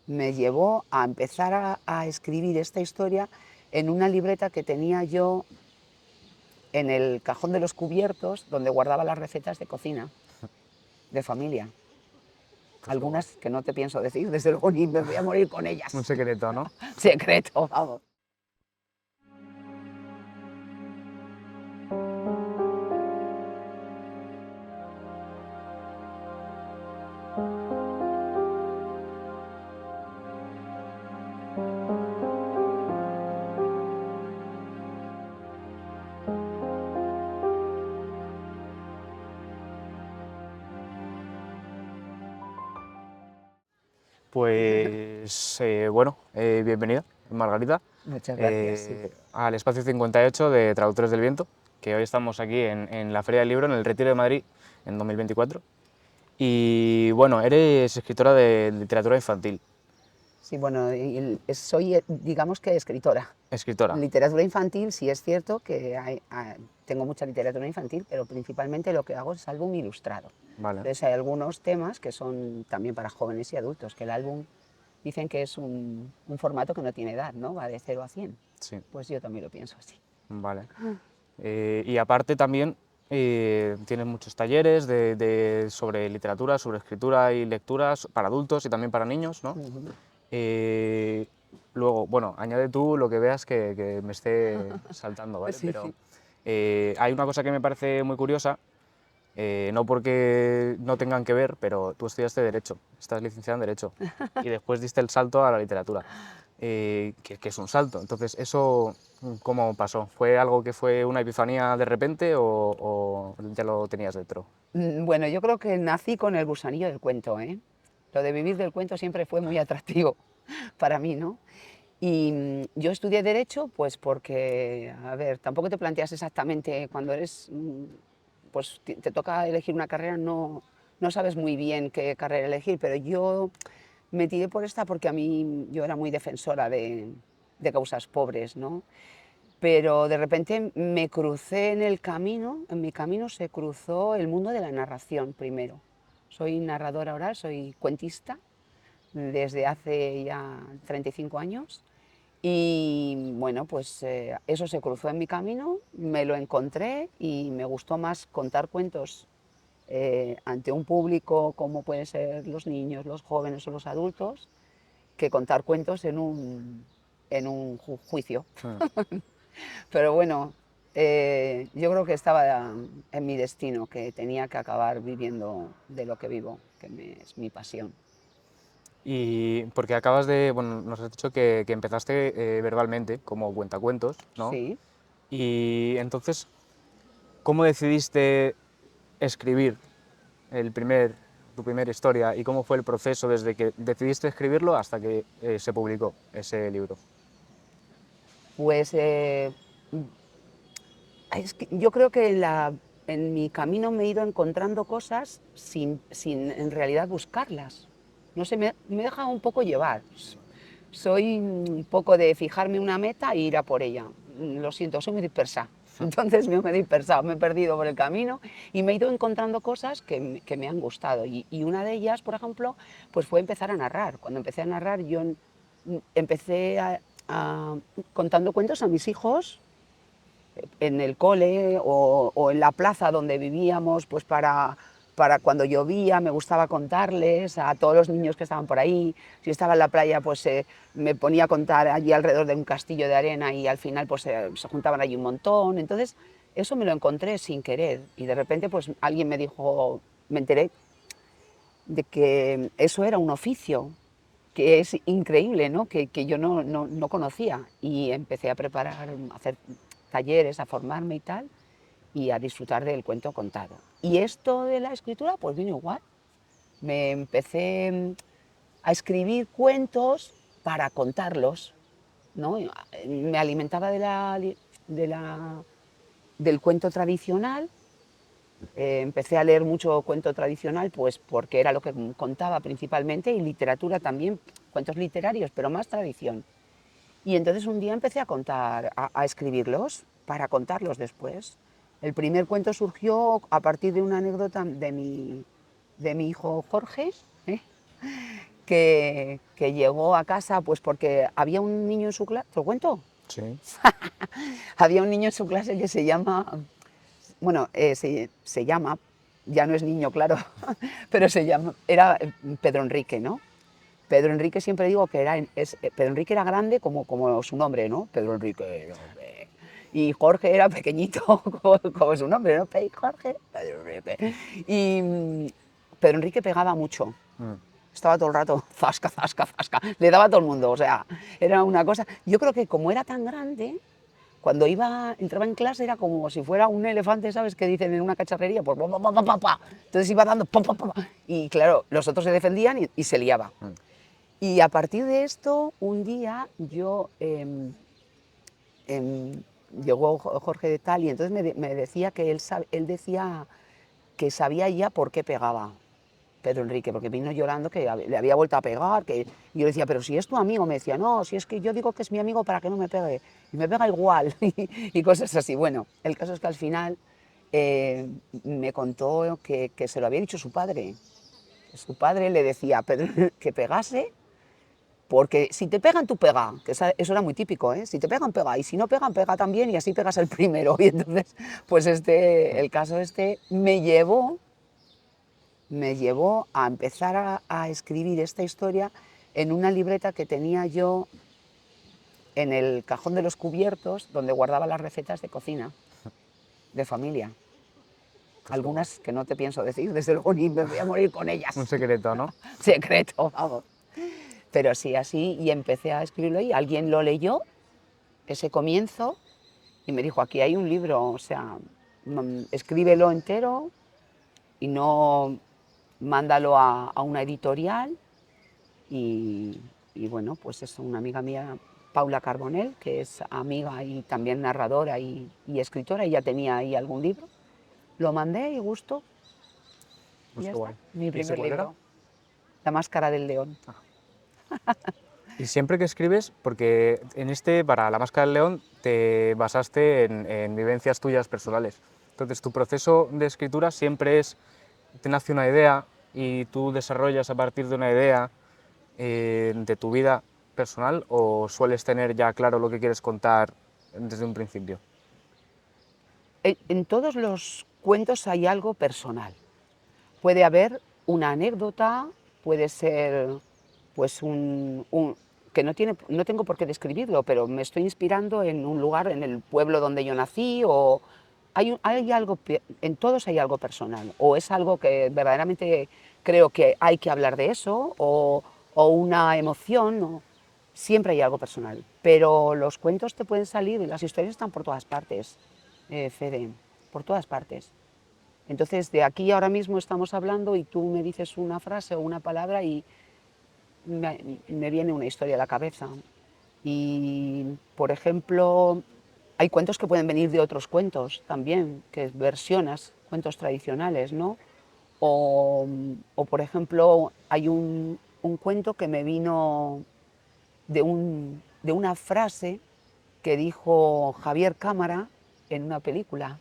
me llevó a empezar a escribir esta historia en una libreta que tenía yo en el cajón de los cubiertos donde guardaba las recetas de cocina, de familia. Pues qué guay. Algunas que no te pienso decir, desde luego, ni me voy a morir con Un ellas. secreto, ¿no? Secreto, vamos. Pues bueno, bienvenida, Margarita, Muchas gracias, sí. al espacio 58 de Traductores del Viento, que hoy estamos aquí en la Feria del Libro, en el Retiro de Madrid, en 2024. Y bueno, eres escritora de literatura infantil, Sí, bueno, soy, digamos que escritora. escritora, Literatura infantil, sí es cierto que tengo mucha literatura infantil, pero principalmente lo que hago es álbum ilustrado. ¿vale? Entonces hay algunos temas que son también para jóvenes y adultos, que el álbum dicen que es un formato que no tiene edad, ¿no? Va de 0 a 100. Sí, Pues yo también lo pienso así. vale. Y aparte también tienes muchos talleres sobre literatura, sobre escritura y lecturas para adultos y también para niños, ¿no? Ujú. Eh, Luego, bueno, añade tú lo que veas que me esté saltando, ¿vale? Sí, Pero sí. hay una cosa que me parece muy curiosa, no porque no tengan que ver, pero tú estudiaste Derecho, estás licenciada en Derecho y después diste el salto a la literatura, que es un salto. Entonces, ¿eso cómo pasó? ¿Fue algo que fue una epifanía de repente o ya lo tenías dentro? Bueno, yo creo que nací con el gusanillo del cuento, ¿eh? Lo de vivir del cuento siempre fue muy atractivo para mí, ¿no? Y yo estudié Derecho, pues porque, a ver, tampoco te planteas exactamente cuando eres, pues te toca elegir una carrera, no sabes muy bien qué carrera elegir, pero yo me tiré por esta porque a mí yo era muy defensora de causas pobres, ¿no? Pero de repente me crucé en mi camino se cruzó el mundo de la narración primero. Soy narradora oral, soy cuentista desde hace ya 35 años y bueno, pues eso se cruzó en mi camino, me lo encontré y me gustó más contar cuentos ante un público como pueden ser los niños, los jóvenes o los adultos, que contar cuentos en un juicio. Hmm. Pero bueno, yo creo que estaba en mi destino, que tenía que acabar viviendo de lo que vivo, es mi pasión. Y porque bueno, nos has dicho que empezaste verbalmente como cuentacuentos, ¿no? Sí. Y entonces, ¿cómo decidiste escribir el primer, tu primera historia y cómo fue el proceso desde que decidiste escribirlo hasta que se publicó ese libro? Pues yo creo que en mi camino me he ido encontrando cosas sin en realidad buscarlas. No sé, me he dejado un poco llevar. Soy un poco de fijarme una meta e ir a por ella. Lo siento, soy muy dispersa. Entonces me he dispersado, me he perdido por el camino y me he ido encontrando cosas que me han gustado. Y una de ellas, por ejemplo, pues fue empezar a narrar. Cuando empecé a narrar, yo empecé contando cuentos a mis hijos en el cole o en la plaza donde vivíamos, pues para cuando llovía me gustaba contarles a todos los niños que estaban por ahí. Si estaba en la playa, pues me ponía a contar allí alrededor de un castillo de arena y al final pues se juntaban allí un montón. Entonces eso me lo encontré sin querer y de repente pues alguien me dijo, me enteré de que eso era un oficio, que es increíble, ¿no? Que yo no conocía y empecé a preparar, a hacer talleres, a formarme y tal, y a disfrutar del cuento contado. Y esto de la escritura, pues vino igual. Me empecé a escribir cuentos para contarlos, ¿no? Me alimentaba del cuento tradicional. Empecé a leer mucho cuento tradicional, pues porque era lo que contaba principalmente, y literatura también, cuentos literarios, pero más tradición. Y entonces un día empecé a contar, a escribirlos para contarlos después. El primer cuento surgió a partir de una anécdota de mi hijo Jorge, ¿eh? que llegó a casa pues porque había un niño en su clase, ¿te lo cuento? Sí. Había un niño en su clase que se llama, bueno, se llama, ya no es niño, claro, pero era Pedro Enrique, ¿no? Pedro Enrique siempre digo que Pedro Enrique era grande como su nombre, ¿no? Pedro Enrique, hombre. Y Jorge era pequeñito como su nombre, ¿no? Jorge, Pedro Enrique. Y Pedro Enrique pegaba mucho. Mm. Estaba todo el rato, zasca, zasca, zasca. Le daba a todo el mundo, o sea, era una cosa. Yo creo que como era tan grande, cuando entraba en clase era como si fuera un elefante, ¿sabes? Que dicen en una cacharrería, pues pa, pa, pa, pa, pa, pa. Entonces iba dando pa, pa, pa, pa. Y claro, los otros se defendían y se liaba. Mm. Y a partir de esto, un día llegó Jorge de tal y entonces me decía que él decía que sabía ya por qué pegaba Pedro Enrique, porque vino llorando que le había vuelto a pegar, y yo decía, pero si es tu amigo, me decía, no, si es que yo digo que es mi amigo para que no me pegue, y me pega igual, y cosas así. Bueno, el caso es que al final me contó que se lo había dicho su padre. Su padre le decía a Pedro que pegase, porque si te pegan, tú pega, que eso era muy típico, ¿eh? Si te pegan, pega, y si no pegan, pega también, y así pegas el primero. Y entonces, pues el caso me llevó a empezar a escribir esta historia en una libreta que tenía yo en el cajón de los cubiertos, donde guardaba las recetas de cocina, de familia. Pues qué guay. Algunas que no te pienso decir, desde luego ni me voy a morir con Un ellas. secreto, ¿no? Secreto, vamos. Pero sí, así, y empecé a escribirlo y alguien lo leyó, ese comienzo, y me dijo, aquí hay un libro, o sea, escríbelo entero y no mándalo a una editorial. Y bueno, pues es una amiga mía, Paula Carbonell, que es amiga y también narradora y escritora, y ya tenía ahí algún libro. Lo mandé y gustó, y Pues ya qué está, guay. mi ¿Y ese primer cuál era? libro, La máscara del león. Y siempre que escribes, porque en para La Máscara del León, te basaste en vivencias tuyas personales. Entonces, tu proceso de escritura siempre te nace una idea y tú desarrollas a partir de una idea de tu vida personal, o sueles tener ya claro lo que quieres contar desde un principio. En todos los cuentos hay algo personal. Puede haber una anécdota, puede ser pues que no tengo por qué describirlo, pero me estoy inspirando en un lugar, en el pueblo donde yo nací, o hay algo, en todos hay algo personal, o es algo que verdaderamente creo que hay que hablar de eso, o una emoción, siempre hay algo personal. Pero los cuentos te pueden salir y las historias están por todas partes, Fede, por todas partes. Entonces, de aquí ahora mismo estamos hablando y tú me dices una frase o una palabra y me viene una historia a la cabeza. Y, por ejemplo, hay cuentos que pueden venir de otros cuentos también, que versionas, cuentos tradicionales, ¿no? Por ejemplo, hay un cuento que me vino de una frase que dijo Javier Cámara en una película.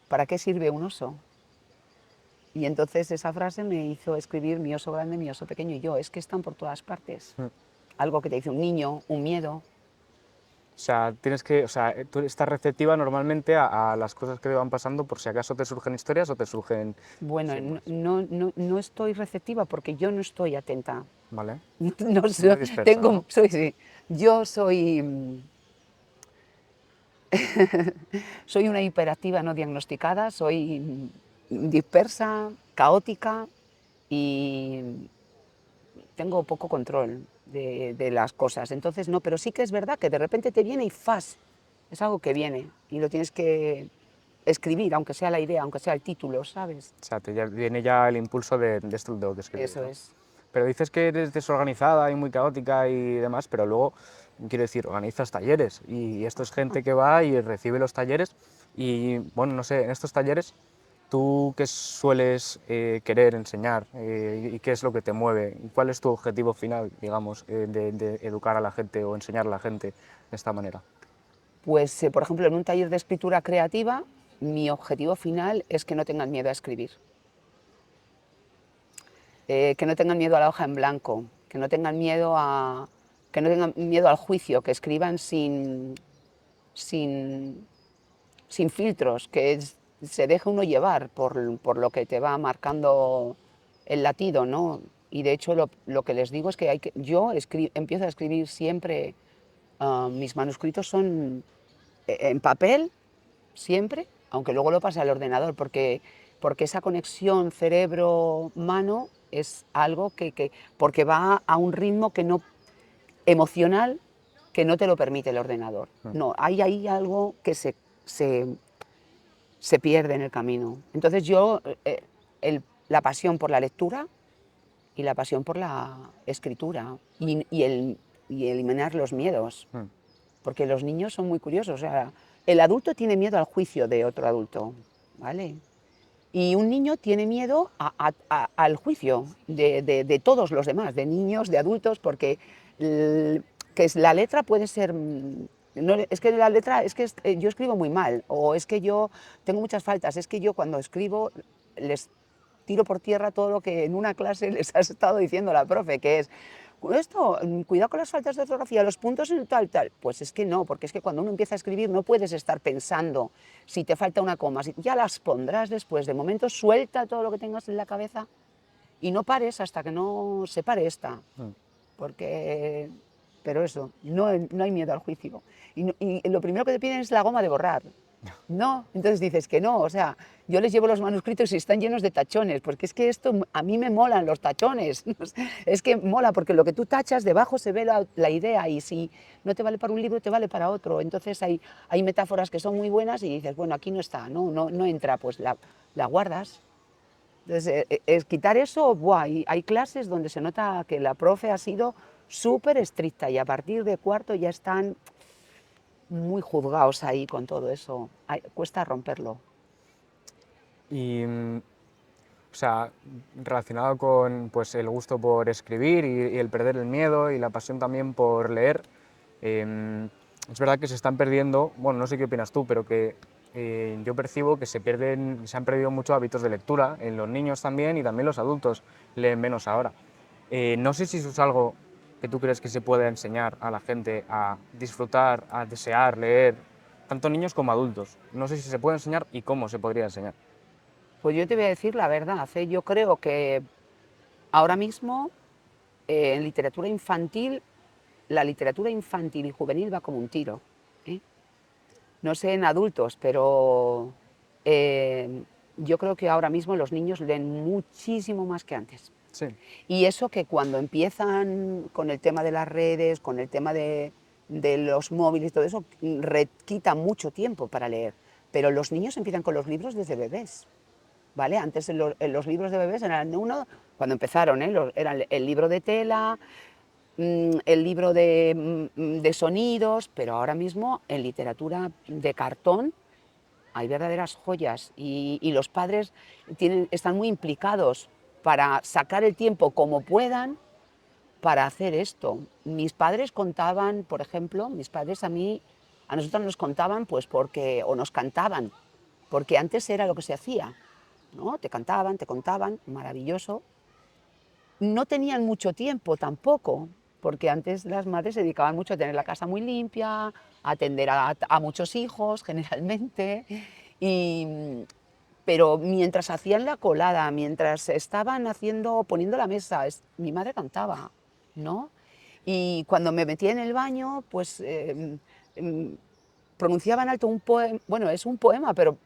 ¿Para qué sirve un oso? Y entonces esa frase me hizo escribir Mi oso grande, mi oso pequeño y yo. Es que están por todas partes. Algo que te dice un niño, un miedo. O sea, tú estás receptiva normalmente a las cosas que te van pasando por si acaso te surgen historias o te surgen Bueno, sin más, no estoy receptiva porque yo no estoy atenta. ¿vale? No Muy soy, dispersa, ¿no? sí, yo soy una hiperactiva no diagnosticada, soy dispersa, caótica y tengo poco control de las cosas. Entonces, no, pero sí que es verdad que de repente te viene y ¡fas! Es algo que viene y lo tienes que escribir, aunque sea la idea, aunque sea el título, ¿sabes? O sea, viene ya el impulso de esto de lo que escribir, Eso ¿no? es. Pero dices que eres desorganizada y muy caótica y demás, pero luego, quiero decir, organizas talleres y esto es gente que va y recibe los talleres y, bueno, no sé, en estos talleres, ¿tú qué sueles querer enseñar y qué es lo que te mueve? ¿Cuál es tu objetivo final, digamos, de educar a la gente o enseñar a la gente de esta manera? Pues, por ejemplo, en un taller de escritura creativa, mi objetivo final es que no tengan miedo a escribir. que no tengan miedo a la hoja en blanco, que no tengan miedo al juicio, que escriban sin, sin filtros, se deje uno llevar por lo que te va marcando el latido, ¿no? Y de hecho lo que les digo es que, yo empiezo a escribir siempre, mis manuscritos son en papel, siempre, aunque luego lo pase al ordenador, porque esa conexión cerebro-mano es algo porque va a un ritmo emocional que no te lo permite el ordenador. No, hay ahí algo que se pierde en el camino. Entonces yo, la pasión por la lectura y la pasión por la escritura y eliminar los miedos, porque los niños son muy curiosos. O sea, el adulto tiene miedo al juicio de otro adulto, ¿vale? Y un niño tiene miedo al juicio de todos los demás, de niños, de adultos, porque la letra puede ser... No, es que la letra, yo escribo muy mal, o es que yo tengo muchas faltas, es que yo cuando escribo les tiro por tierra todo lo que en una clase les has estado diciendo la profe, que es, esto, cuidado con las faltas de ortografía, los puntos en tal. Pues es que no, porque es que cuando uno empieza a escribir no puedes estar pensando si te falta una coma, ya las pondrás después. De momento suelta todo lo que tengas en la cabeza y no pares hasta que no se pare esta. Porque, pero eso, no hay miedo al juicio. Y lo primero que te piden es la goma de borrar. No, entonces dices que no, o sea, yo les llevo los manuscritos y están llenos de tachones, porque es que esto, a mí me molan los tachones, es que mola, porque lo que tú tachas, debajo se ve la idea, y si no te vale para un libro, te vale para otro. Entonces hay metáforas que son muy buenas y dices, bueno, aquí no está, no entra, pues la guardas. Entonces, es quitar eso, buah, hay clases donde se nota que la profe ha sido súper estricta y a partir de cuarto ya están muy juzgados ahí con todo eso. Cuesta romperlo. Y, o sea, relacionado con pues, el gusto por escribir y el perder el miedo y la pasión también por leer, es verdad que se están perdiendo, bueno, no sé qué opinas tú, pero que yo percibo que se han perdido muchos hábitos de lectura en los niños también, y también los adultos leen menos ahora. No sé si eso es algo que tú crees que se puede enseñar a la gente a disfrutar, a desear leer, tanto niños como adultos. No sé si se puede enseñar y cómo se podría enseñar. Pues yo te voy a decir la verdad, yo creo que ahora mismo, en literatura infantil, la literatura infantil y juvenil va como un tiro, ¿eh? No sé en adultos, pero yo creo que ahora mismo los niños leen muchísimo más que antes. Sí. Y eso que cuando empiezan con el tema de las redes, con el tema de los móviles y todo eso, quita mucho tiempo para leer. Pero los niños empiezan con los libros desde bebés, ¿vale? Antes en los libros de bebés eran cuando empezaron, eran el libro de tela, el libro de sonidos, pero ahora mismo en literatura de cartón hay verdaderas joyas y los padres están muy implicados para sacar el tiempo como puedan para hacer esto. Mis padres contaban, por ejemplo, a nosotros nos contaban pues o nos cantaban, porque antes era lo que se hacía, ¿no? Te cantaban, te contaban, maravilloso. No tenían mucho tiempo tampoco, porque antes las madres se dedicaban mucho a tener la casa muy limpia, a atender a muchos hijos generalmente, pero mientras hacían la colada, mientras estaban poniendo la mesa, mi madre cantaba, ¿no? Y cuando me metía en el baño, pues pronunciaba en alto un poema, bueno, es un poema, pero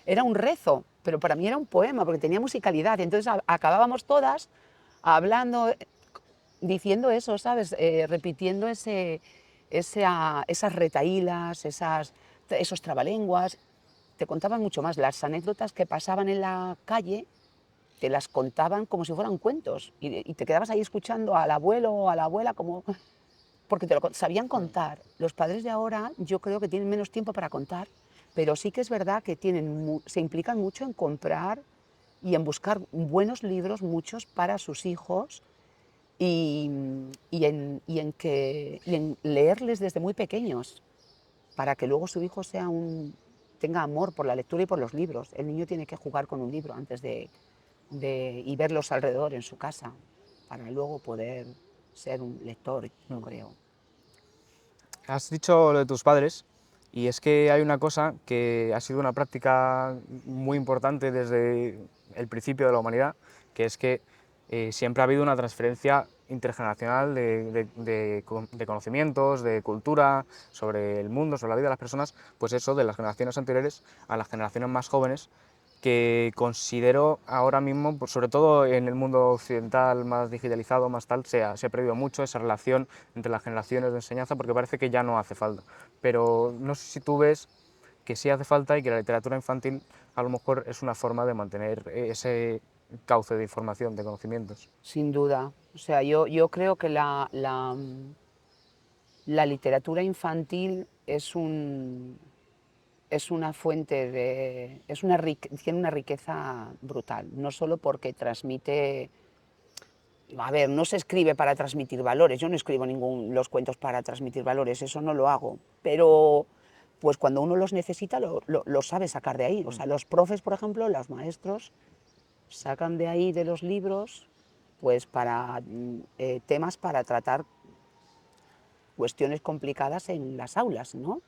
era un rezo, pero para mí era un poema, porque tenía musicalidad, y entonces acabábamos todas hablando, diciendo eso, ¿sabes? Repitiendo esas retahílas, esos trabalenguas. Te contaban mucho más. Las anécdotas que pasaban en la calle te las contaban como si fueran cuentos y te quedabas ahí escuchando al abuelo o a la abuela porque te lo sabían contar. Los padres de ahora yo creo que tienen menos tiempo para contar, pero sí que es verdad que se implican mucho en comprar y en buscar buenos libros, muchos para sus hijos, y en leerles desde muy pequeños, para que luego su hijo tenga amor por la lectura y por los libros. El niño tiene que jugar con un libro antes de y verlos alrededor en su casa, para luego poder ser un lector, yo creo. Has dicho lo de tus padres, y es que hay una cosa que ha sido una práctica muy importante desde el principio de la humanidad, que es que siempre ha habido una transferencia intergeneracional de conocimientos, de cultura, sobre el mundo, sobre la vida de las personas, pues eso, de las generaciones anteriores a las generaciones más jóvenes, que considero ahora mismo, pues sobre todo en el mundo occidental más digitalizado, más tal, se ha perdido mucho esa relación entre las generaciones de enseñanza, porque parece que ya no hace falta. Pero no sé si tú ves que sí hace falta y que la literatura infantil a lo mejor es una forma de mantener ese cauce de información, de conocimientos. Sin duda. O sea, yo creo que la literatura infantil es una fuente tiene una riqueza brutal, no solo porque transmite, a ver, no se escribe para transmitir valores, yo no escribo los cuentos para transmitir valores, eso no lo hago, pero pues cuando uno los necesita lo sabe sacar de ahí. O sea, los profes, por ejemplo, los maestros, sacan de ahí, de los libros, pues para temas para tratar cuestiones complicadas en las aulas, ¿no?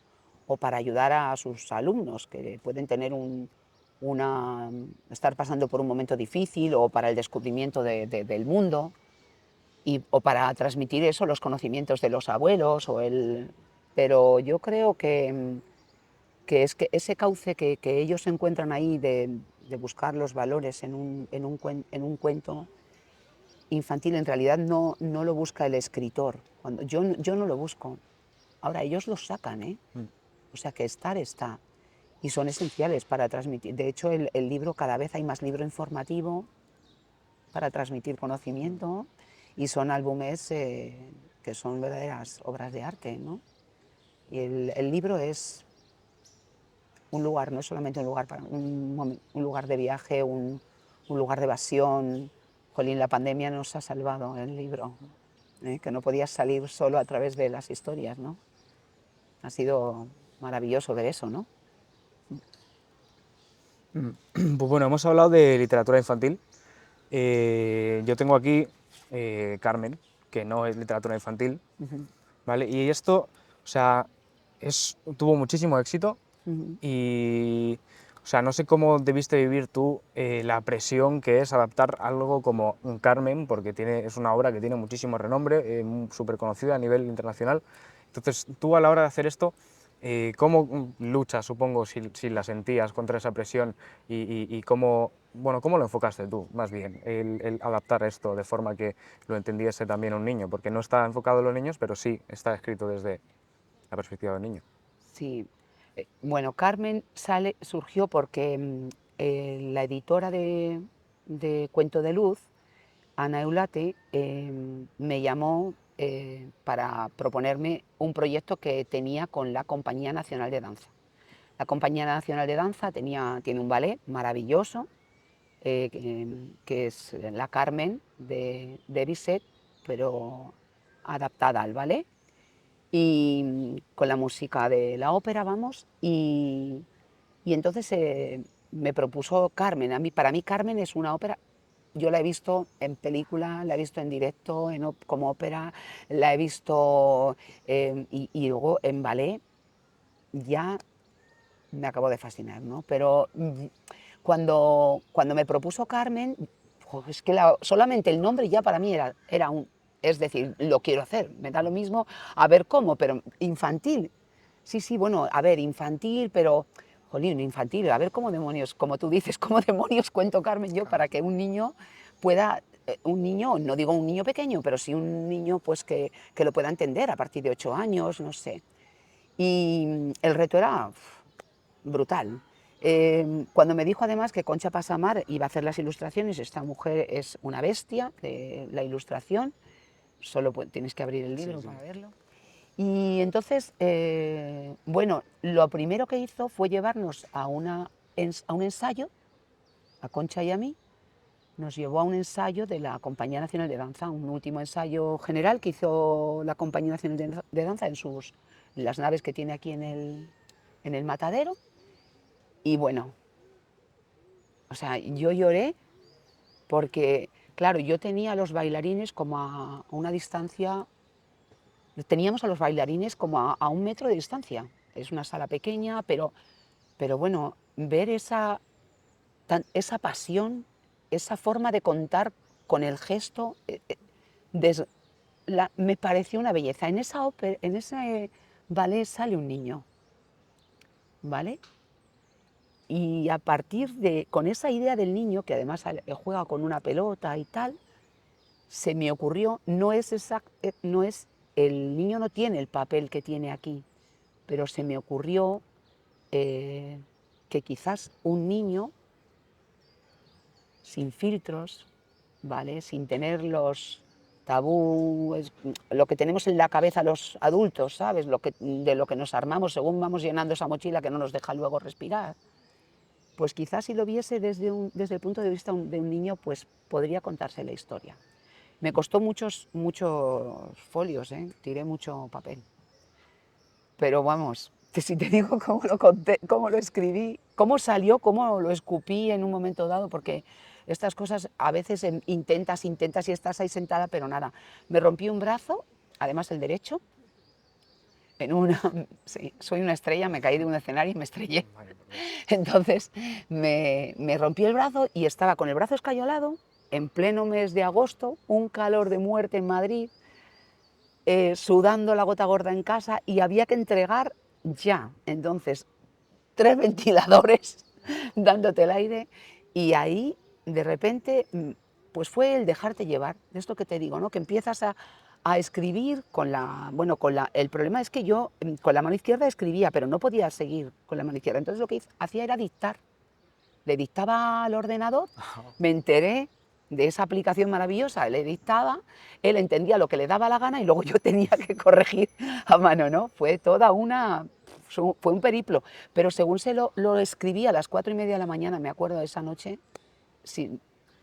O para ayudar a sus alumnos que pueden tener estar pasando por un momento difícil, o para el descubrimiento del mundo, o para transmitir eso, los conocimientos de los abuelos. Pero yo creo que es que ese cauce que ellos encuentran ahí de buscar los valores en un cuento infantil, en realidad no lo busca el escritor. Yo no lo busco. Ahora ellos los sacan, ¿eh? O sea que está. Y son esenciales para transmitir. De hecho, el libro, cada vez hay más libro informativo para transmitir conocimiento, y son álbumes que son verdaderas obras de arte, ¿no? Y el libro es un lugar, no es solamente un lugar, un lugar de viaje, un lugar de evasión. Jolín, la pandemia nos ha salvado el libro, que no podías salir solo a través de las historias, ¿no? Ha sido maravilloso ver eso, ¿no? Pues bueno, hemos hablado de literatura infantil. Yo tengo aquí Carmen, que no es literatura infantil, ¿vale? Y esto, o sea, tuvo muchísimo éxito y, o sea, no sé cómo debiste vivir tú la presión que es adaptar algo como un Carmen, porque es una obra que tiene muchísimo renombre, súper conocida a nivel internacional. Entonces, tú a la hora de hacer esto, ¿cómo luchas, supongo, si la sentías contra esa presión y cómo, bueno, cómo lo enfocaste tú, más bien, el adaptar esto de forma que lo entendiese también un niño? Porque no está enfocado en los niños, pero sí está escrito desde la perspectiva del niño. Sí. Bueno, Carmen surgió porque la editora de Cuento de Luz, Ana Eulate, me llamó para proponerme un proyecto que tenía con la Compañía Nacional de Danza. La Compañía Nacional de Danza tiene un ballet maravilloso, que es la Carmen de Bizet, pero adaptada al ballet, y con la música de la ópera, vamos. Y entonces me propuso Carmen. Para mí Carmen es una ópera. Yo la he visto en película, la he visto en directo como ópera, la he visto y luego en ballet. Ya me acabó de fascinar, ¿no? Pero cuando me propuso Carmen, es que solamente el nombre ya para mí era un... Es decir, lo quiero hacer, me da lo mismo a ver cómo, pero infantil. Sí, sí, bueno, a ver, infantil, pero, jolín, infantil, a ver cómo demonios, como tú dices, cómo demonios cuento, Carmen, yo, para que un niño pueda, un niño, no digo un niño pequeño, pero sí un niño pues que lo pueda entender a partir de 8 años, no sé. Y el reto era brutal. Cuando me dijo además que Concha Pasamar iba a hacer las ilustraciones, esta mujer es una bestia de la ilustración, solo tienes que abrir el libro para verlo. Y entonces, bueno, lo primero que hizo fue llevarnos a un ensayo, a Concha y a mí, nos llevó a un ensayo de la Compañía Nacional de Danza, un último ensayo general que hizo la Compañía Nacional de Danza en las naves que tiene aquí en el matadero. Y bueno, o sea, yo lloré porque, claro, yo tenía a los bailarines como a una distancia, teníamos a los bailarines como a 1 metro de distancia. Es una sala pequeña, pero bueno, ver esa pasión, esa forma de contar con el gesto, des- me pareció una belleza. En ese ballet sale un niño, ¿vale? Y a partir con esa idea del niño, que además juega con una pelota y tal, se me ocurrió, el niño no tiene el papel que tiene aquí, pero se me ocurrió eh, que quizás un niño sin filtros, ¿vale? Sin tener los tabúes, lo que tenemos en la cabeza los adultos, ¿sabes? De lo que nos armamos según vamos llenando esa mochila que no nos deja luego respirar. Pues quizás si lo viese desde el punto de vista de un niño, pues podría contarse la historia. Me costó muchos folios, ¿eh? Tiré mucho papel. Pero vamos, que si te digo cómo lo conté, cómo lo escribí, cómo salió, cómo lo escupí en un momento dado, porque estas cosas a veces intentas y estás ahí sentada, pero nada. Me rompí un brazo, además el derecho, sí, soy una estrella, me caí de un escenario y me estrellé. Entonces me rompí el brazo y estaba con el brazo escayolado, en pleno mes de agosto, un calor de muerte en Madrid, sudando la gota gorda en casa y había que entregar ya. Entonces, 3 ventiladores dándote el aire y ahí de repente pues fue el dejarte llevar, de esto que te digo, ¿no? Que empiezas a escribir el problema es que yo con la mano izquierda escribía, pero no podía seguir con la mano izquierda, entonces lo que hacía era dictar, le dictaba al ordenador, me enteré de esa aplicación maravillosa, le dictaba, él entendía lo que le daba la gana y luego yo tenía que corregir a mano, ¿no? Fue un periplo, pero según lo escribí a las 4:30 de la mañana, me acuerdo de esa noche, sí,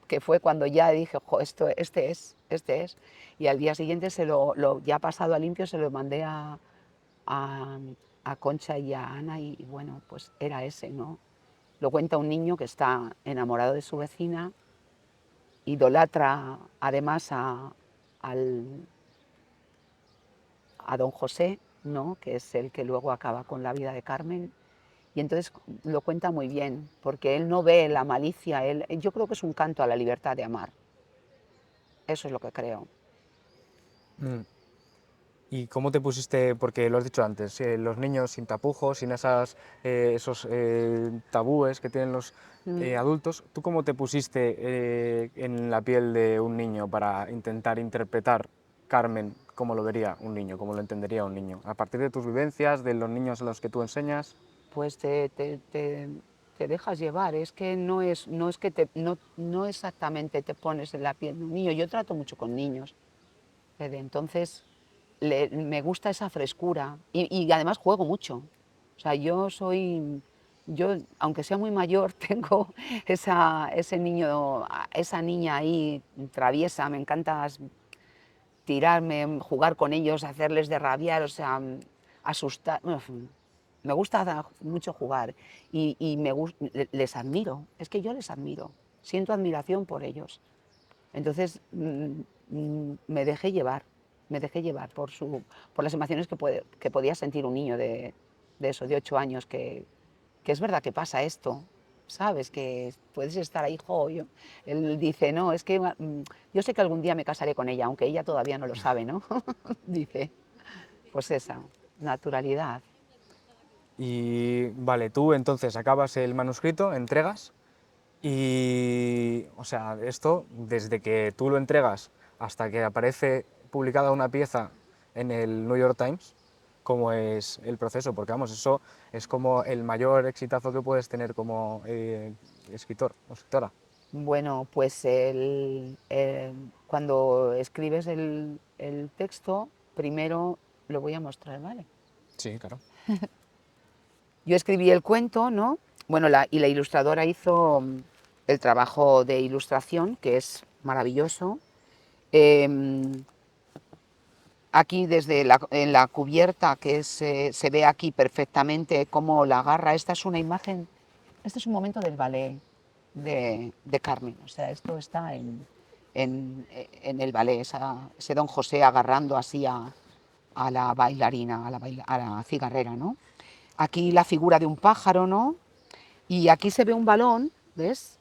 que fue cuando ya dije, jo, este es, y al día siguiente ya pasado a limpio, se lo mandé a, a Concha y a Ana y bueno, pues era ese, ¿no? Lo cuenta un niño que está enamorado de su vecina, idolatra además al, a don José, ¿no? Que es el que luego acaba con la vida de Carmen. Y entonces lo cuenta muy bien, porque él no ve la malicia, yo creo que es un canto a la libertad de amar. Eso es lo que creo. Mm. ¿Y cómo te pusiste, porque lo has dicho antes, los niños sin tapujos, sin esos tabúes que tienen los Mm. adultos, ¿tú cómo te pusiste en la piel de un niño para intentar interpretar Carmen como lo vería un niño, como lo entendería un niño? A partir de tus vivencias, de los niños a los que tú enseñas. Pues te dejas llevar, es que no es que no exactamente te pones en la piel de un niño. Yo trato mucho con niños, entonces me gusta esa frescura y además juego mucho. O sea, yo aunque sea muy mayor, tengo ese niño, esa niña ahí traviesa, me encanta tirarme, jugar con ellos, hacerles de rabiar, o sea, asustar. Me gusta mucho jugar y les admiro, es que yo les admiro, siento admiración por ellos. Entonces me dejé llevar por las emociones que podía sentir un niño de eso, de 8 años, que es verdad que pasa esto, ¿sabes? Que puedes estar ahí, él dice, no, es que yo sé que algún día me casaré con ella, aunque ella todavía no lo sabe, ¿no? Dice, pues esa, naturalidad. Y vale, tú entonces acabas el manuscrito, entregas. Y, o sea, esto, desde que tú lo entregas hasta que aparece publicada una pieza en el New York Times, ¿cómo es el proceso? Porque, vamos, eso es como el mayor exitazo que puedes tener como escritor o escritora. Bueno, pues cuando escribes el texto, primero lo voy a mostrar, ¿vale? Sí, claro. Yo escribí el cuento, ¿no? Bueno, y la ilustradora hizo el trabajo de ilustración, que es maravilloso. Em, Aquí en la cubierta, se ve aquí perfectamente cómo la agarra. Esta es una imagen, este es un momento del ballet. de Carmen. O sea, esto está en el ballet, ese don José agarrando así a la bailarina, a la cigarrera, ¿no? Aquí la figura de un pájaro, ¿no? Y aquí se ve un balón, ¿ves?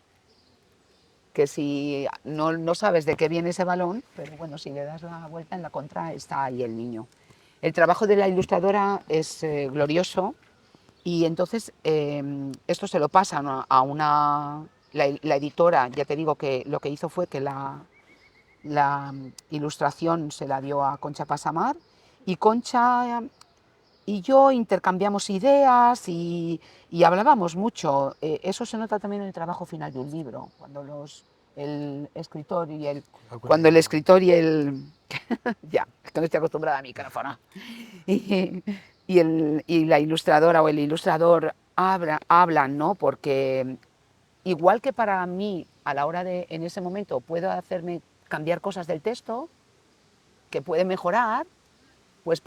Que si no sabes de qué viene ese balón, pero bueno, si le das la vuelta en la contra está ahí el niño. El trabajo de la ilustradora es glorioso y entonces esto se lo pasan a una... La editora, ya te digo que lo que hizo fue que la ilustración se la dio a Concha Pasamar y Concha y yo intercambiamos ideas y hablábamos mucho. Eso se nota también en el trabajo final de un libro, cuando el escritor y el... Cuando el escritor y el... ya, es que no estoy acostumbrada a micrófono. Y, y la ilustradora o el ilustrador hablan, ¿no? Porque igual que para mí, a la hora de, en ese momento, puedo hacerme cambiar cosas del texto, que puede mejorar, pues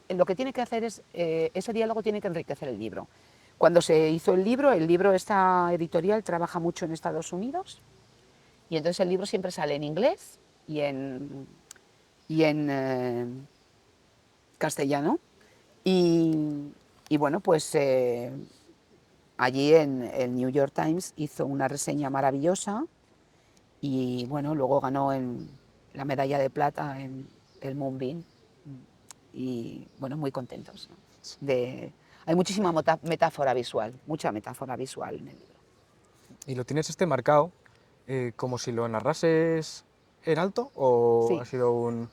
lo que tiene que hacer es, ese diálogo tiene que enriquecer el libro. Cuando se hizo el libro, esta editorial trabaja mucho en Estados Unidos y entonces el libro siempre sale en inglés y en castellano. Y bueno, pues allí en el New York Times hizo una reseña maravillosa y bueno, luego ganó la medalla de plata en el Moonbeam y bueno, muy contentos, ¿no? Hay muchísima metáfora visual, mucha metáfora visual en el libro. ¿Y lo tienes marcado como si lo narrases en alto o Sí. ha sido un...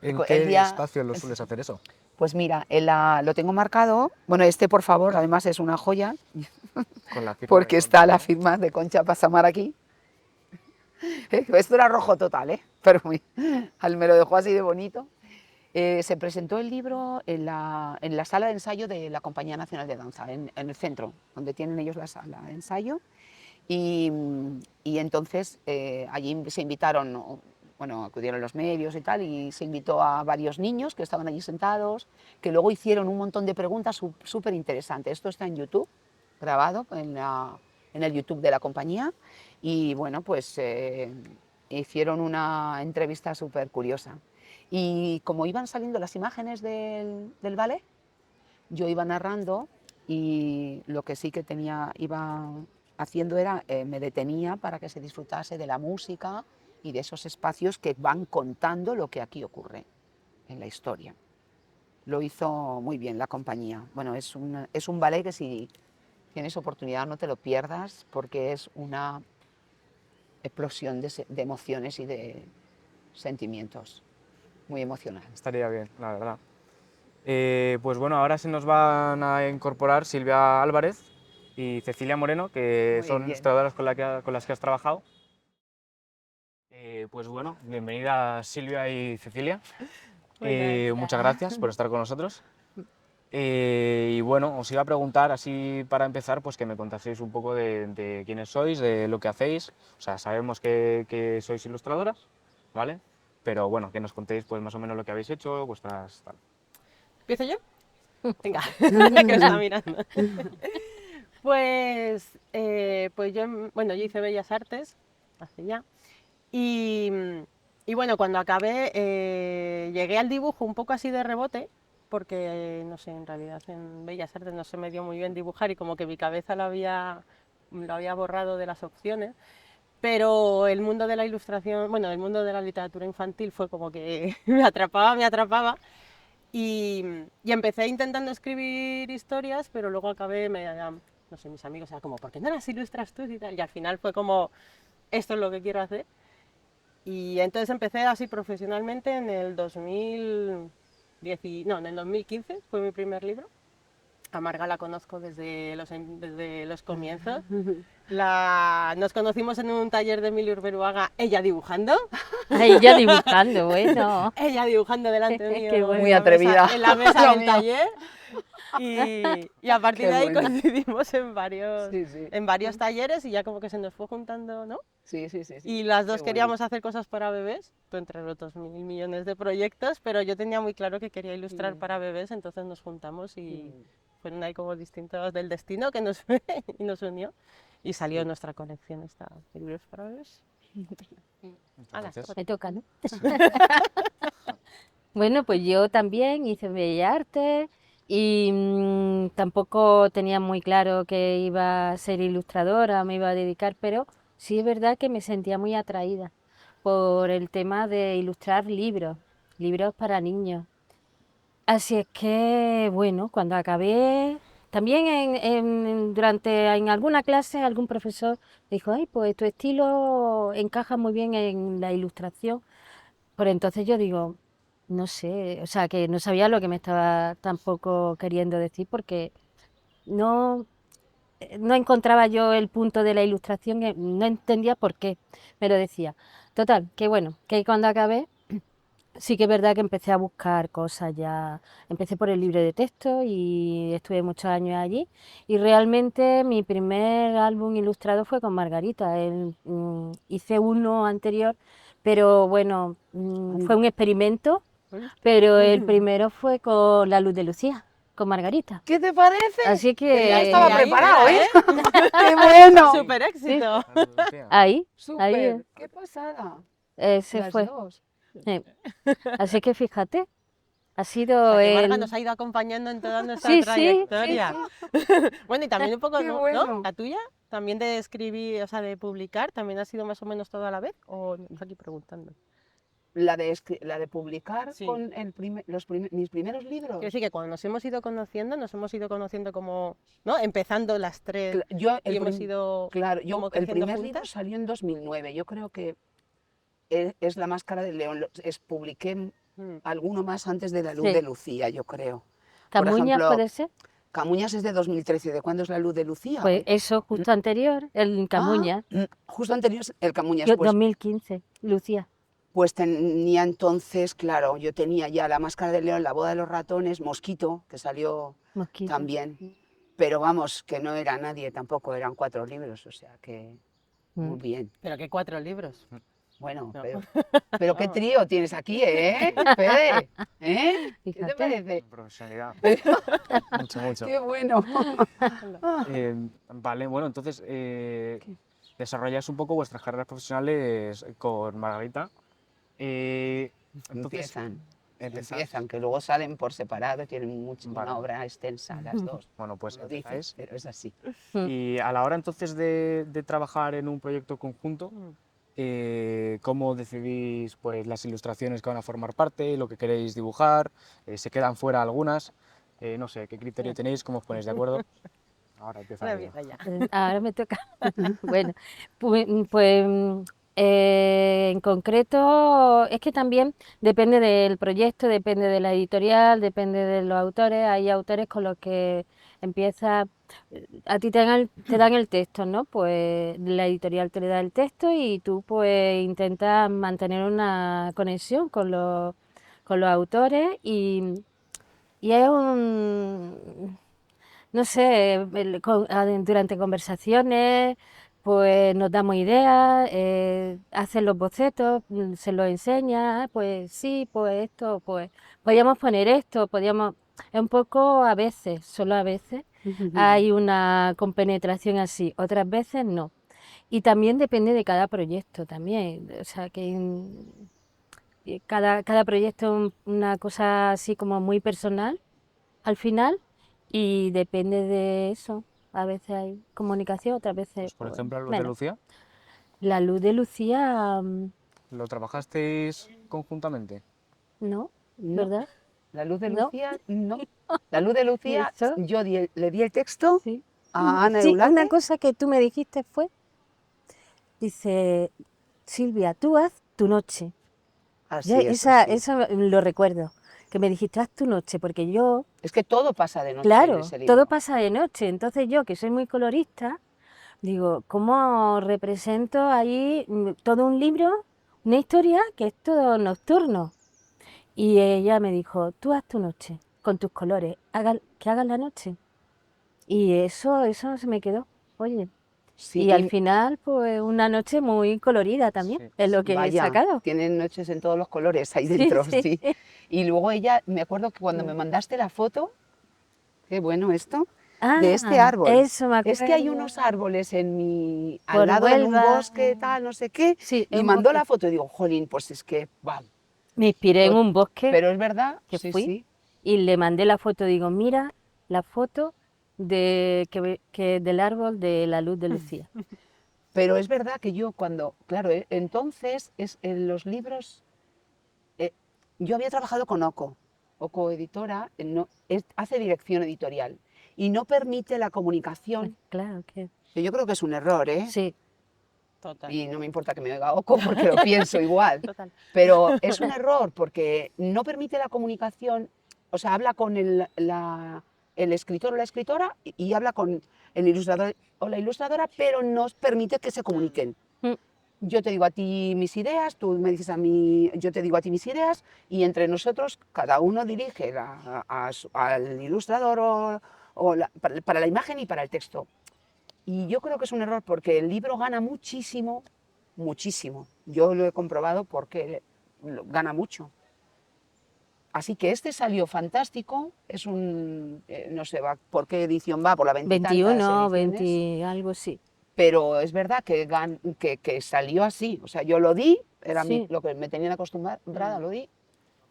¿En El qué día, espacio lo sueles hacer eso? pues mira, lo tengo marcado, bueno, por favor, además es una joya, Con la firma porque de está Concha, la ¿no? firma de Concha Pasamar aquí. Esto era rojo total, ¿eh? Pero me lo dejó así de bonito. Se presentó el libro en la sala de ensayo de la Compañía Nacional de Danza, en el centro, donde tienen ellos la sala de ensayo. Y entonces allí se invitaron, bueno, acudieron los medios y tal, y se invitó a varios niños que estaban allí sentados, que luego hicieron un montón de preguntas súper interesantes. Esto está en YouTube, grabado en el YouTube de la compañía, y bueno, pues hicieron una entrevista súper curiosa. Y como iban saliendo las imágenes del ballet, yo iba narrando y lo que sí que iba haciendo era, me detenía para que se disfrutase de la música y de esos espacios que van contando lo que aquí ocurre en la historia. Lo hizo muy bien la compañía. Bueno, es un ballet que si tienes oportunidad no te lo pierdas porque es una explosión de emociones y de sentimientos. Muy emocional. Estaría bien, la verdad. Pues bueno, ahora se nos van a incorporar Silvia Álvarez y Cecilia Moreno, que Muy son bien. ilustradoras con las que has trabajado. Pues bueno, bienvenidas Silvia y Cecilia. Muchas gracias por estar con nosotros. Y bueno, os iba a preguntar, así para empezar, pues que me contaseis un poco de quiénes sois, de lo que hacéis. O sea, sabemos que sois ilustradoras, ¿vale? Pero bueno, que nos contéis pues más o menos lo que habéis hecho, vuestras... Tal. ¿Empiezo yo? Venga, que me está mirando. Pues yo, bueno, yo hice Bellas Artes hace ya. Y, y bueno, cuando acabé, llegué al dibujo un poco así de rebote, porque no sé, en realidad en Bellas Artes no se me dio muy bien dibujar y como que mi cabeza lo había borrado de las opciones. Pero el mundo de la ilustración, bueno, el mundo de la literatura infantil fue como que me atrapaba, me atrapaba. Y empecé intentando escribir historias, pero luego acabé, no sé, mis amigos eran como, ¿por qué no las ilustras tú y tal? Y al final fue como, esto es lo que quiero hacer. Y entonces empecé así profesionalmente en el 2010, no, en el 2015 fue mi primer libro. A Marga la conozco desde los comienzos. Nos conocimos en un taller de Emilio Urberuaga, ella dibujando. Ella dibujando, bueno. Ella dibujando delante mío Qué bueno. Muy atrevida. en la mesa Lo del mío. taller. Y a partir Qué de ahí bueno. coincidimos Sí, sí. en varios talleres y ya como que se nos fue juntando, ¿no? Sí. Y las dos Qué queríamos bueno. hacer cosas para bebés, entre los 2.000 millones de proyectos, pero yo tenía muy claro que quería ilustrar para bebés, entonces nos juntamos y fueron ahí como distintos del destino que nos, y nos unió. y salió en nuestra colección esta de libros para bebés. Ala, Entonces, Me toca, ¿no? Bueno, pues yo también hice Bellas Artes y tampoco tenía muy claro que iba a ser ilustradora, me iba a dedicar, pero sí es verdad que me sentía muy atraída por el tema de ilustrar libros, libros para niños. Así es que, bueno, cuando acabé, también en alguna clase algún profesor dijo, ay, pues tu estilo encaja muy bien en la ilustración. Por entonces yo digo, no sé, o sea, que no sabía lo que me estaba tampoco queriendo decir porque no, no encontraba yo el punto de la ilustración, no entendía por qué me lo decía. Total, que bueno, que cuando acabé, sí que es verdad que empecé a buscar cosas ya. Empecé por el libro de texto y estuve muchos años allí. Y realmente mi primer álbum ilustrado fue con Margarita. Hice uno anterior, pero bueno, fue un experimento. Pero el primero fue con La luz de Lucía, con Margarita. ¿Qué te parece? Así Ya que estaba ahí, preparado, mira, ¿eh? ¡Qué bueno! ¡Súper éxito! ahí, ¡Súper! ¡Qué pasada! se Las fue. dos. Eh, Así que fíjate, ha O sido sea, que Marga el... nos ha ido acompañando en toda nuestra Sí, sí, trayectoria. Sí, Bueno, y también un poco, Qué ¿no? bueno. La tuya, también de escribir, o sea, de publicar, ¿también ha sido más o menos todo a la vez? ¿O no? Aquí preguntando? La de publicar Sí. con mis primeros Quiero libros. decir que cuando nos hemos ido conociendo como, ¿no? Empezando las tres Yo, y hemos ido claro, como el creciendo primer libro juntas. salió en 2009. Yo creo que es La máscara del león. Publiqué Mm. alguno más antes de La luz sí. de Lucía, yo creo. Por Camuñas ejemplo, puede ser. Camuñas es de 2013. ¿De cuándo es La luz de Lucía? Pues eso, justo anterior, el Camuñas, Justo anterior el Camuñas. yo Pues 2015, Lucía. Pues tenía entonces, claro, yo tenía ya La máscara del león, La boda de los ratones, Mosquito, que salió Mosquito. también. Pero vamos, que no era nadie tampoco, eran 4 libros, o sea que muy bien. Pero que 4 libros. Bueno, No. pero qué trío tienes aquí, ¿eh? Fede, ¿eh? ¿Qué te Fíjate. parece? profesionalidad. Mucho, mucho. Qué bueno. Vale, bueno, entonces desarrolláis un poco vuestras carreras profesionales con Margarita. Entonces, Empiezan, que luego salen por separado, tienen una Vale. obra extensa las dos. bueno, pues Lo dices, empezáis. pero es así. Y a la hora entonces de trabajar en un proyecto conjunto, ¿cómo decidís pues, las ilustraciones que van a formar parte, lo que queréis dibujar? ¿Se quedan fuera algunas? No sé, ¿qué criterio tenéis? ¿Cómo os ponéis de acuerdo? Ahora empieza Ahora María. empieza ya. Ahora me toca. Bueno, pues, en concreto es que también depende del proyecto, depende de la editorial, depende de los autores. Hay autores con los que empieza, a ti te dan el texto, ¿no? Pues la editorial te le da el texto y tú pues intentas mantener una conexión con los autores y es un... No sé, durante conversaciones, pues nos damos ideas, hacen los bocetos, se los enseña, pues sí, pues esto, pues podríamos poner esto, podríamos, es un poco a veces, solo a veces, hay una compenetración así, otras veces no. Y también depende de cada proyecto también, o sea que cada proyecto es una cosa así como muy personal al final y depende de eso. A veces hay comunicación, otras veces Pues, por pues, ejemplo, la luz de menos. Lucía, La luz de Lucía, ¿lo trabajasteis conjuntamente? no, No, ¿verdad? La luz de No. Lucía, no. La luz de Lucía, Eso. yo le di el texto Sí. a Ana Sí, Eulate. una cosa que tú me dijiste fue, dice, Silvia, tú haz tu noche. Así es, así. Eso lo recuerdo, que me dijiste, haz tu noche, porque yo, Es que todo pasa de noche en claro, ese libro. todo pasa de noche. Entonces yo, que soy muy colorista, digo, ¿cómo represento ahí todo un libro, una historia que es todo nocturno? Y ella me dijo, tú haz tu noche con tus colores, que hagas la noche. Y eso se me quedó, oye. Sí, Y al final, pues una noche muy colorida también, Sí. es lo que he vaya, sacado. tienen noches en todos los colores ahí Sí, dentro, sí. sí. Y luego ella, me acuerdo que cuando me mandaste la foto, qué bueno esto, de este Ah, árbol. eso me Es que hay acuerdo. unos árboles al Por lado en un Huelva. bosque, tal, no sé qué, Sí, es y un mandó bosque. la foto y digo, jolín, pues es que, va. Me inspiré en un bosque Pero es verdad, que sí, fui sí. y le mandé la foto. Digo, mira la foto del árbol de la luz de Lucía. Pero es verdad que yo cuando, claro, entonces en los libros, eh, yo había trabajado con Oco Editora, hace dirección editorial y no permite la comunicación, Claro que que yo creo que es un error, ¿eh? sí. Total. Y no me importa que me oiga Oco porque lo pienso igual, Total. pero es un error porque no permite la comunicación, o sea, habla con el escritor o la escritora y habla con el ilustrador o la ilustradora, pero no permite que se comuniquen. Mm, Yo te digo a ti mis ideas, tú me dices a mí, yo te digo a ti mis ideas, y entre nosotros cada uno dirige al ilustrador para la imagen y para el texto. Y yo creo que es un error porque el libro gana muchísimo, muchísimo. Yo lo he comprobado porque gana mucho. Así que este salió fantástico, es no sé por qué edición va, por la veintitantas 21, ediciones, 20, algo sí. pero es verdad que salió así. O sea, yo lo di, era Sí. lo que me tenían acostumbrada, lo di,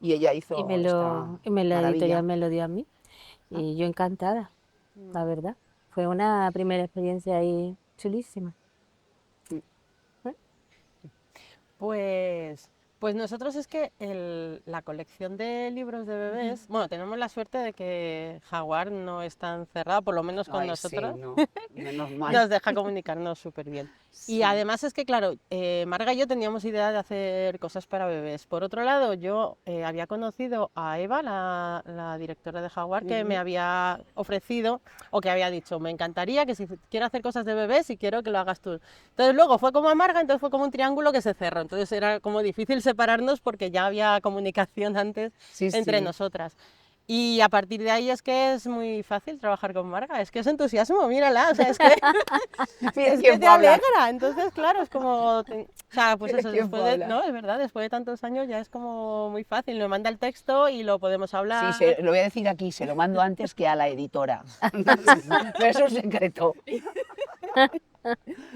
y ella Y hizo esta la editorial maravilla. me lo dio a mí. ¿No? Y yo encantada, la verdad. Fue una primera experiencia ahí chulísima. ¿Eh? Pues nosotros es que la colección de libros de bebés, bueno, tenemos la suerte de que Jaguar no es tan cerrada, por lo menos con Ay, sí, nosotros, no, menos mal. nos deja comunicarnos súper bien. Y Sí. además es que, claro, Marga y yo teníamos idea de hacer cosas para bebés. Por otro lado, yo había conocido a Eva, la directora de Jaguar, que me había ofrecido o que había dicho, me encantaría que si quiero hacer cosas de bebés y quiero que lo hagas tú. Entonces luego fue como a Marga, entonces fue como un triángulo que se cerró. Entonces era como difícil separarnos porque ya había comunicación antes Sí, entre sí. nosotras. Y a partir de ahí es que es muy fácil trabajar con Marga, es que es entusiasmo, mírala, o sea, es que, Mira es que quién te puede hablar. alegra, entonces claro, es como, o sea, pues Mira eso, quién después puede de, hablar. no, es verdad, después de tantos años ya es como muy fácil, me manda el texto y lo podemos Sí, hablar. lo voy a decir aquí, se lo mando antes que a la editora. Pero es un secreto. Y yo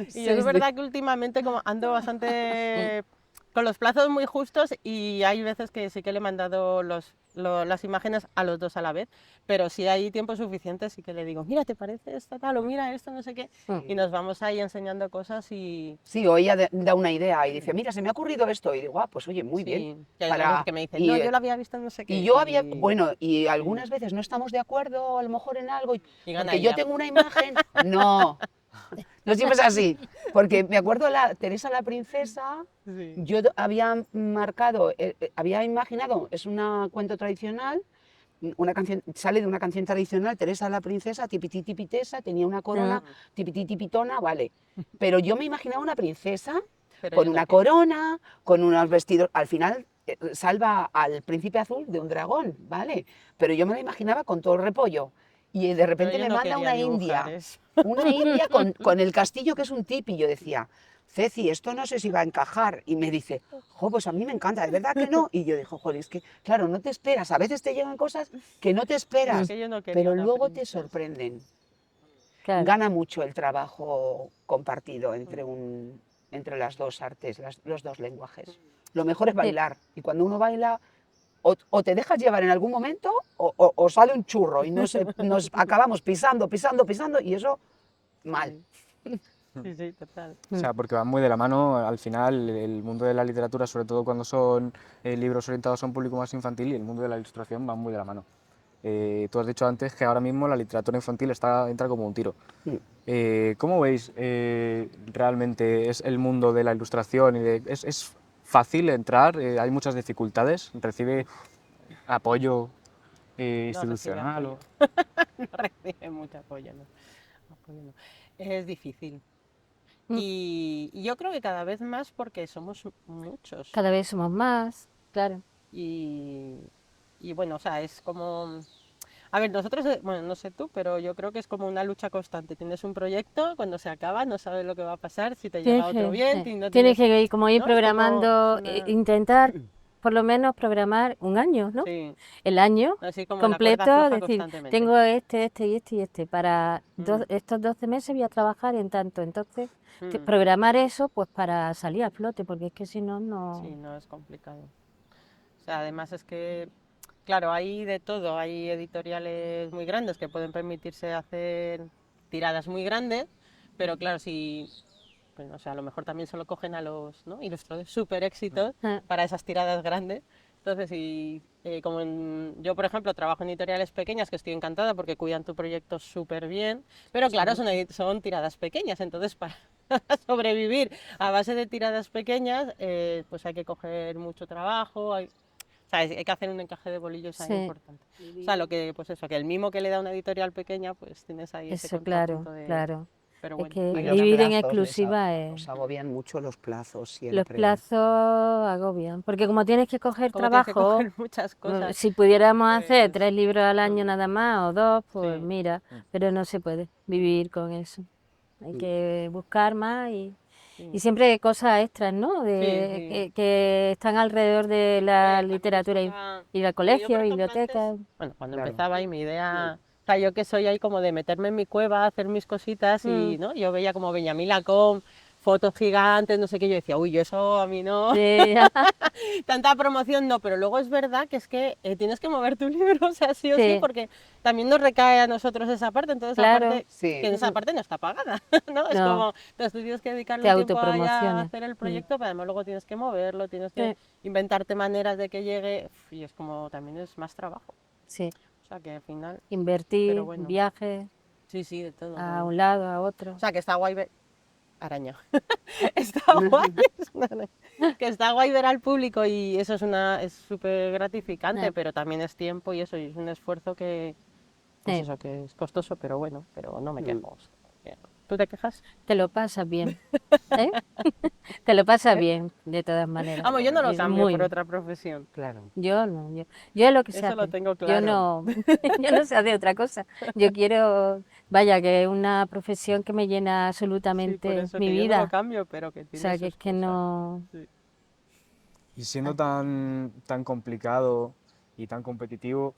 Sí, es sí. verdad que últimamente como ando bastante con los plazos muy justos y hay veces que sí que le he mandado las imágenes a los dos a la vez, pero si hay tiempo suficiente sí que le digo, mira, ¿te parece esto tal o mira esto, no sé qué? Y nos vamos ahí enseñando cosas y Sí, o ella da una idea y dice, mira, se me ha ocurrido esto. Y digo, ah, pues oye, muy bien. sí, y hay otras veces que me dicen, no, Y, yo lo había visto en no sé y qué yo había, bueno, y algunas veces no estamos de acuerdo a lo mejor en algo, y gana porque yo ella. tengo una imagen. No, no siempre es así. Porque me acuerdo Teresa la princesa, Sí. yo había marcado, había imaginado, es un cuento tradicional. Una canción, sale de una canción tradicional, Teresa la princesa, tipití tipitesa, tenía una corona, tipití tipitona, vale. Pero yo me imaginaba una princesa Pero con yo no una qué. corona, con unos vestidos, al final salva al príncipe azul de un dragón, ¿vale? Pero yo me la imaginaba con todo el repollo. Y de Pero repente yo me no manda quería dibujar eso. una india con el castillo que es un tipi. Yo decía, Ceci, esto no sé si va a encajar. Y me dice, jo, pues a mí me encanta, ¿de verdad que no? Y yo digo, joder, es que, claro, no te esperas. A veces te llegan cosas que no te Es esperas, que yo no quería pero una luego te princesa. sorprenden. Claro. Gana mucho el trabajo compartido entre las dos artes, los dos lenguajes. Lo mejor es Sí. bailar. Y cuando uno baila, o te dejas llevar en algún momento, o sale un churro y nos acabamos pisando, pisando, pisando, y eso mal. Sí, sí, total. O sea, porque van muy de la mano, al final el mundo de la literatura, sobre todo cuando son libros orientados a un público más infantil, y el mundo de la ilustración van muy de la mano. Tú has dicho antes que ahora mismo la literatura infantil entra como un tiro. ¿Cómo veis realmente es el mundo de la ilustración? ¿Es fácil entrar? ¿Hay muchas dificultades? ¿Recibe apoyo No recibe institucional? apoyo. No recibe mucho apoyo, no. Apoyo no. Es difícil. Mm. Y yo creo que cada vez más porque somos muchos. Cada vez somos más, claro. Y, y bueno, o sea, es como... A ver, nosotros, bueno, no sé tú, pero yo creo que es como una lucha constante. Tienes un proyecto, cuando se acaba no sabes lo que va a pasar, si te llega Tienes otro que, bien, si no tienes tienes... que como ir ¿No? Es como programando, una... intentar por lo menos programar un año, ¿no? Sí, El año así como la cuerda completo, floja decir, constantemente. tengo este, para Mm. estos 12 meses voy a trabajar en tanto. Entonces, Mm. programar eso pues para salir a flote, porque es que si no, no... Sí, no es complicado. O sea, además es que, claro, hay de todo. Hay editoriales muy grandes que pueden permitirse hacer tiradas muy grandes, pero claro, si, pues, o sea, a lo mejor también solo cogen a los, ¿no?, ilustradores súper éxitos Ah, para esas tiradas grandes. Entonces, yo, por ejemplo, trabajo en editoriales pequeñas, que estoy encantada porque cuidan tu proyecto súper bien, pero claro, son tiradas pequeñas, entonces para sobrevivir a base de tiradas pequeñas, pues hay que coger mucho trabajo, o sea, hay que hacer un encaje de bolillos ahí sí, importante. O sea, pues eso, que el mimo que le da una editorial pequeña, pues tienes ahí ese eso, claro, contrapunto de... claro. Pero Es bueno, que Y ahí los vivir en plazos, exclusiva os agobian mucho los plazos los siempre. plazos agobian, porque como tienes que coger como tienes que trabajo, coger muchas cosas, si pudiéramos hacer pues... 3 libros al año nada más o 2, pues Sí. mira, pero no se puede vivir con eso. Hay Mm. que buscar más y Sí, siempre hay cosas extras, ¿no? sí, sí. Que están alrededor de la También literatura eso y va... ir al Porque yo, por colegio, ejemplo, antes, bibliotecas. bueno, cuando Claro. empezaba y mi idea... O sea, yo que soy ahí como de meterme en mi cueva, hacer mis cositas Mm, y, ¿no? Yo veía como Benjamín Lacombe, fotos gigantes, no sé qué, yo decía, uy, yo eso a mí no... sí, Tanta promoción no, pero luego es verdad que es que tienes que mover tu libro, o sea, sí o sí, sí, porque también nos recae a nosotros esa parte, entonces claro, aparte, que Sí, esa parte no está pagada, ¿no? Es no, como, entonces tú tienes que dedicarle te un tiempo a autopromocionas. hacer el Mm, proyecto, pero además luego tienes que moverlo, tienes que sí, inventarte maneras de que llegue, y es como, también es más trabajo, sí, o sea, que al final, pero invertir, bueno, viajes sí, sí, de todo, a ¿no? un lado, a O otro. sea, que está guay ver... Araña. Está guay, es una araña. Que está guay ver al público y eso es súper gratificante, pero también es tiempo y eso, y es un esfuerzo que, pues Sí, eso, que es costoso, pero bueno, pero no me Mm. quejo. O sea, ¿tú te quejas? te lo pasas bien, ¿eh? Te lo pasas ¿Eh? bien, de todas maneras. Vamos, yo no lo Es cambio por muy, otra profesión, Claro. yo no, yo es lo que se eso lo hace. tengo Yo claro. no, yo no sé hacer otra cosa. Yo quiero, vaya, que es una profesión que me llena Sí, por absolutamente eso mi que yo no lo vida. cambio, pero que O tiene sea, que es sus que cosas. no. Sí. Y siendo tan complicado y tan competitivo,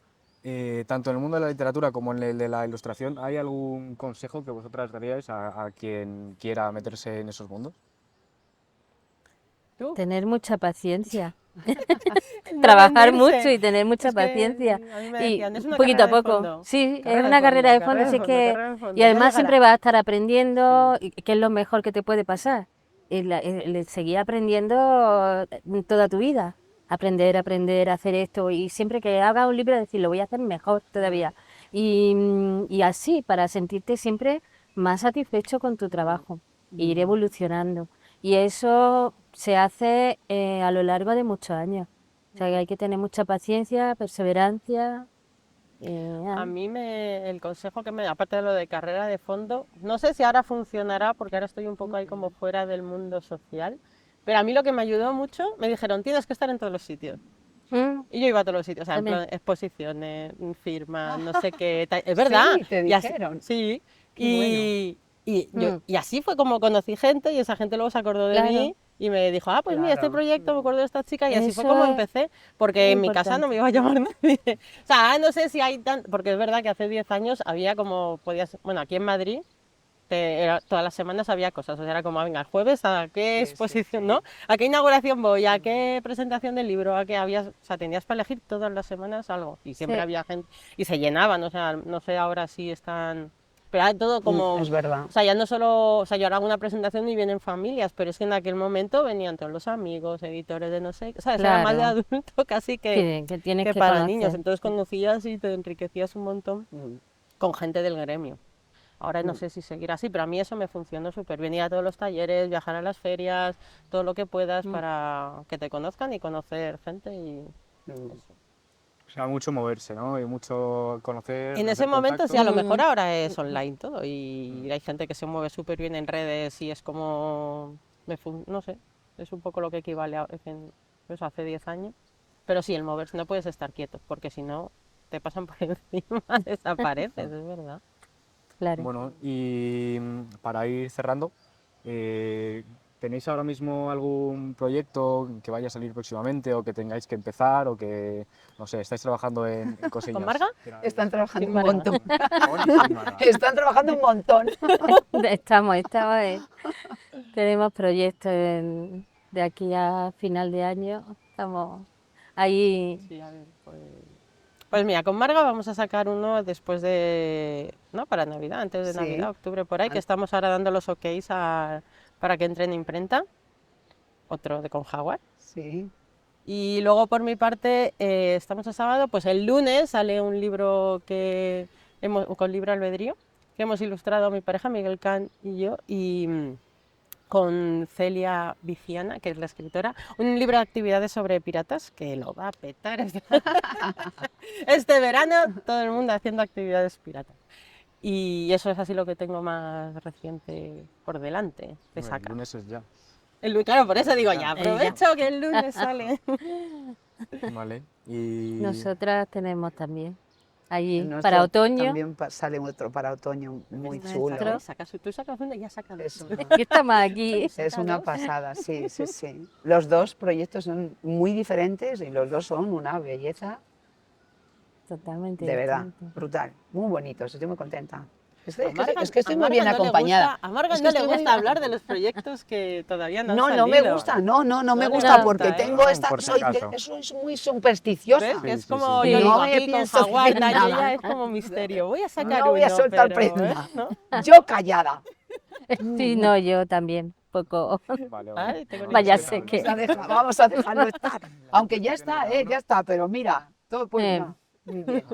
tanto en el mundo de la literatura como en el de la ilustración, ¿hay algún consejo que vosotras daríais a quien quiera meterse en esos mundos? ¿Tú? Tener mucha paciencia, No trabajar mucho rendirse. y tener mucha Es paciencia. que a mí me Y decían, es una poquito a carrera de poco. fondo. Sí, es Carrera de una carrera fondo, de fondo, carrera de así fondo, que. carrera de Y fondo. Ya además llegará. siempre vas a estar Sí. aprendiendo, y que es lo mejor que te puede pasar. Seguir aprendiendo toda tu vida. Aprender, aprender, hacer esto. Y siempre que hagas un libro, decir, lo voy a hacer mejor todavía. Y así, para sentirte siempre más satisfecho con tu trabajo. E ir evolucionando. Y eso se hace a lo largo de muchos años. O sea que hay que tener mucha paciencia, perseverancia. A mí el consejo que me, aparte de lo de carrera de fondo, no sé si ahora funcionará porque ahora estoy un poco ahí como fuera del mundo social, pero a mí lo que me ayudó mucho, me dijeron, tienes que estar en todos los sitios. Mm, Y yo iba a todos los sitios, o sea, en también. plan exposiciones, firmas, no sé qué, es verdad, Sí, te y así, dijeron. sí, Qué bueno. Mm, y así fue como conocí gente y esa gente luego se acordó de claro, mí y me dijo, ah, pues mira, este Claro. proyecto, me acuerdo de esta chica y así fue eso como es empecé, porque muy en mi casa no me importante. iba a llamar nadie. O sea, no sé si hay tan, porque es verdad que hace 10 años había como, podías, bueno, aquí en Madrid todas las semanas había cosas, o sea, era como, venga, el jueves a qué Sí, sí, exposición, ¿no? sí. ¿A qué inauguración voy? ¿A qué presentación del libro? ¿A qué habías? O sea, tenías para elegir todas las semanas algo y siempre Sí, había gente y se llenaban, o sea, no sé ahora si están, pero era todo como, Es verdad. o sea, ya no solo, o sea, yo ahora hago una presentación y vienen familias, pero es que en aquel momento venían todos los amigos, editores de no sé, ¿sabes? Era más de claro, adulto casi que tienes que que para niños, conocer. entonces conocías y te enriquecías un montón Mm, con gente del gremio. Ahora no mm, sé si seguirá así, pero a mí eso me funcionó súper bien. Ir a todos los talleres, viajar a las ferias, todo lo que puedas Mm, para que te conozcan y conocer gente. Y mm. eso. O sea, mucho moverse, ¿no? Y mucho conocer, En ese hacer momento sí, a lo contactos. mejor mm, ahora es mm, online todo y hay gente que se mueve súper bien en redes y es como, no sé, es un poco lo que equivale a eso hace 10 años. Pero sí, el moverse no puedes estar quieto porque si no te pasan por encima, desapareces, es verdad. claro. Bueno, y para ir cerrando, eh, ¿Tenéis ahora mismo algún proyecto que vaya a salir próximamente o que tengáis que empezar o que, no sé, estáis trabajando en cosillas? ¿Con Marga? Están trabajando Sin un Marga. montón. Con y sin Marga. Están trabajando un montón. Estamos, tenemos proyectos de aquí a final de año, estamos ahí. Sí, a ver, pues mira, con Marga vamos a sacar uno después de, ¿no? Para Navidad, antes de Sí. Navidad, octubre por ahí, que An- estamos ahora dando los OKs para que entre en imprenta, otro de con Jaguar. Sí. Y luego por mi parte, estamos a sábado, pues el lunes sale un libro con libre albedrío, que hemos ilustrado mi pareja Miguel Can y yo, y con Celia Viciana, que es la escritora, un libro de actividades sobre piratas que lo va a petar este verano, todo el mundo haciendo actividades piratas. Y eso es así lo que tengo más reciente por delante de Bueno, el sacar. lunes es ya. Claro, por eso digo ya, Ya. aprovecho que el lunes sale. Vale. Y Nosotras tenemos también allí El nuestro para otoño. También sale otro para otoño muy Nuestro. chulo. Tú sacas uno y ya sacas Es dos. una, Aquí estamos aquí. es una pasada, sí, sí, sí. Los dos proyectos son muy diferentes y los dos son una belleza, Totalmente de verdad, distinto. brutal. Muy bonitos, estoy muy contenta. Es que A estoy muy Marga bien no le acompañada. gusta- a Marga Es que no le estoy muy gusta bien- hablar de los proyectos que todavía no han No, no me salido. gusta, no me No le gusta gusta, porque ¿eh? tengo esta, Por si soy, acaso. soy muy supersticiosa. ¿Ves? Que Sí, es sí, como sí. yo No digo me aquí con pienso Jaguar, decir tal, y nada. ella es como misterio. Voy a sacar No voy a uno, soltar pero, prenda. ¿no? Yo callada. Sí, no, yo también, poco. vale, Ay, tengo Vaya, niños. sé que. Vamos a dejarlo estar. Aunque ya está, ya está, pero mira, todo pues, no, muy bien.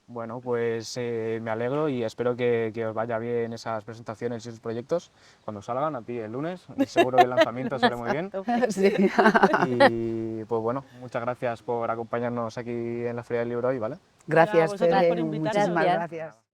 Bueno, pues me alegro y espero que os vaya bien esas presentaciones y esos proyectos cuando salgan a ti el lunes. Y seguro que el lanzamiento sale muy bien. Sí. Y pues bueno, muchas gracias por acompañarnos aquí en la Feria del Libro hoy, ¿vale? Gracias, vosotras Fede, por invitarnos. muchísimas Gracias. gracias.